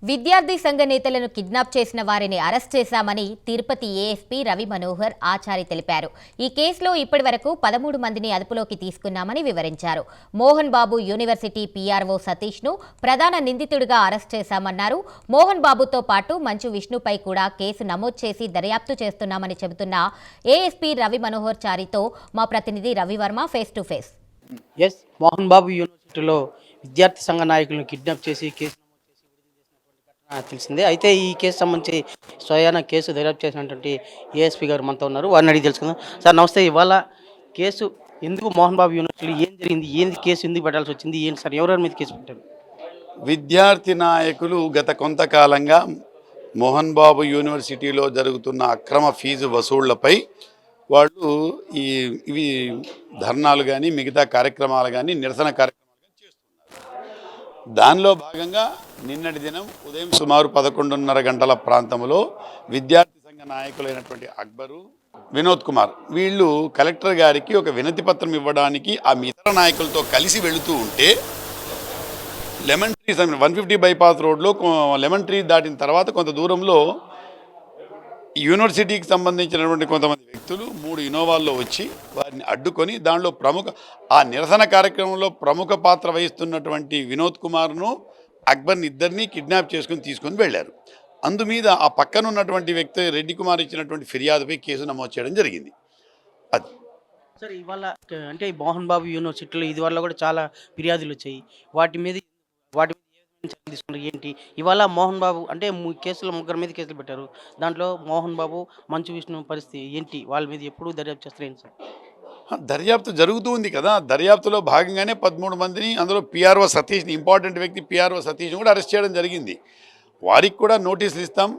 విద్యార్థి సంఘ నేతలను కిడ్నాప్ చేసిన వారిని అరెస్ట్ చేశామని తిరుపతి ఏఎస్పీ రవి మనోహర్ ఆచారి తెలిపారు. ఈ కేసులో ఇప్పటివరకు 13 మందిని అదుపులోకి తీసుకున్నామని వివరించారు. మోహన్ బాబు యూనివర్సిటీ పీఆర్ఓ సతీష్ ను ప్రధాన నిందితుడిగా అరెస్ట్ చేశామన్నారు. మోహన్ బాబుతో పాటు మంచు విష్ణుపై కూడా కేసు నమోదు చేసి దర్యాప్తు చేస్తున్నామని చెబుతున్న ఏఎస్పీ రవి మనోహర్ చారితో మా ప్రతినిధి Ravivarma face to face. Mohan Babu యూనివర్సిటీలో విద్యార్థి సంఘ నాయకులను కిడ్నాప్ చేసి కేసు తెలిసిందే. అయితే ఈ కేసు సంబంధించి స్వయాన కేసు దర్యాప్తు చేసినటువంటి ఏఎస్పీ గారు మనతో ఉన్నారు. వారిని అడిగి తెలుసుకుందాం. సార్ నమస్తే. ఇవాళ కేసు ఎందుకు మోహన్ బాబు యూనివర్సిటీలో ఏం జరిగింది, ఏంది కేసు ఎందుకు పెట్టాల్సి వచ్చింది, ఏంటి సార్, ఎవరెవరి మీద కేసు పెట్టారు? విద్యార్థి నాయకులు గత కొంతకాలంగా మోహన్ బాబు యూనివర్సిటీలో జరుగుతున్న అక్రమ ఫీజు వసూళ్లపై వాళ్ళు ఇవి ధర్నాలు కానీ మిగతా కార్యక్రమాలు కానీ నిరసన కార్యక్రమాలు దానిలో భాగంగా నిన్నటి దినం ఉదయం సుమారు 11:30 గంటల ప్రాంతంలో విద్యార్థి సంఘ నాయకులైనటువంటి అక్బరు, వినోద్ కుమార్ వీళ్ళు కలెక్టర్ గారికి ఒక వినతి పత్రం ఇవ్వడానికి ఆ ఇతర నాయకులతో కలిసి వెళుతూ ఉంటే లెమన్ ట్రీ 150 బైపాస్ రోడ్లో లెమన్ ట్రీ దాటిన తర్వాత కొంత దూరంలో యూనివర్సిటీకి సంబంధించినటువంటి కొంతమంది వ్యక్తులు 3 ఇన్నోవాల్లో వచ్చి వారిని అడ్డుకొని దానిలో ఆ నిరసన కార్యక్రమంలో ప్రముఖ పాత్ర వహిస్తున్నటువంటి వినోద్ కుమార్ను, అక్బర్ని ఇద్దరిని కిడ్నాప్ తీసుకొని వెళ్ళారు. అందుమీద ఆ పక్కన ఉన్నటువంటి వ్యక్తి రెడ్డి కుమార్ ఇచ్చినటువంటి ఫిర్యాదుపై కేసు నమోదు చేయడం జరిగింది. అది సార్ ఇవాళ అంటే మోహన్ బాబు యూనివర్సిటీలో ఇదివల్ల కూడా చాలా ఫిర్యాదులు వచ్చాయి. వాటి మీద తీసుకున్నారు ఏంటి? ఇవాళ మోహన్ బాబు అంటే కేసులో 3 మీద కేసులు పెట్టారు. దాంట్లో మోహన్ బాబు, మంచు విష్ణు పరిస్థితి ఏంటి? వాళ్ళ మీద ఎప్పుడు దర్యాప్తు చేస్తారు ఏంటి సార్? దర్యాప్తు జరుగుతూ ఉంది కదా. దర్యాప్తులో భాగంగానే 13 మందిని, అందులో పీఆర్ఓ సతీష్ని, ఇంపార్టెంట్ వ్యక్తి పీఆర్ఓ సతీష్ని కూడా అరెస్ట్ చేయడం జరిగింది. వారికి కూడా నోటీసులు ఇస్తాం,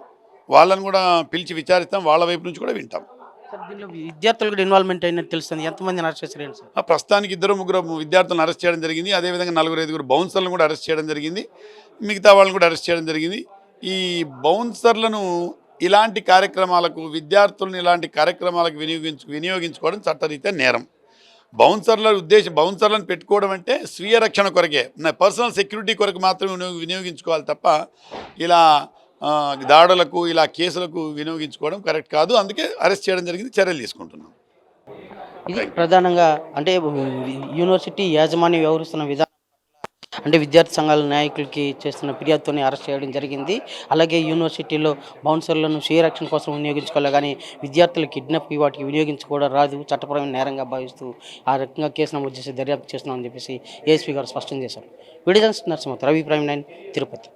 వాళ్ళని కూడా పిలిచి విచారిస్తాం, వాళ్ళ వైపు నుంచి కూడా వింటాం. సార్ దీనిలో విద్యార్థులు కూడా ఇన్వాల్వ్మెంట్ అయినట్టు తెలుస్తుంది. ఎంతమందిని అరెస్ట్ చేశారు ఏంటి సార్? ప్రస్తుతానికి 2-3 విద్యార్థులను అరెస్ట్ చేయడం జరిగింది. అదేవిధంగా 4-5 బౌన్సర్లను కూడా అరెస్ట్ చేయడం జరిగింది. మిగతా వాళ్ళని కూడా అరెస్ట్ చేయడం జరిగింది. ఈ బౌన్సర్లను ఇలాంటి కార్యక్రమాలకు, విద్యార్థులను ఇలాంటి కార్యక్రమాలకు వినియోగించుకోవడం చట్టరీత్యా నేరం. బౌన్సర్లను పెట్టుకోవడం అంటే స్వీయ రక్షణ కొరకే, పర్సనల్ సెక్యూరిటీ కొరకు మాత్రమే వినియోగించుకోవాలి తప్ప ఇలా దాడులకు, ఇలా కేసులకు వినియోగించుకోవడం కరెక్ట్ కాదు. అందుకే అరెస్ట్ చేయడం జరిగింది, చర్యలు తీసుకుంటున్నాం. ఇది ప్రధానంగా అంటే యూనివర్సిటీ యాజమాన్యం వ్యవహరిస్తున్న విధానం అంటే విద్యార్థి సంఘాల నాయకులకి చేస్తున్న ఫిర్యాదుతోనే అరెస్ట్ చేయడం జరిగింది. అలాగే యూనివర్సిటీలో బౌన్సర్లను స్వీయ రక్షణ కోసం వినియోగించుకోవాలి, కానీ విద్యార్థులు కిడ్నాప్ వాటికి వినియోగించుకోవడం రాదు, చట్టపరమైన నేరంగా భావిస్తూ ఆ రకంగా కేసు నమోదు చేసి దర్యాప్తు చేస్తున్నామని చెప్పేసి ఏఎస్పీ గారు స్పష్టం చేశారు. Video journalist Narasimha, Ravi prime 9, Tirupati.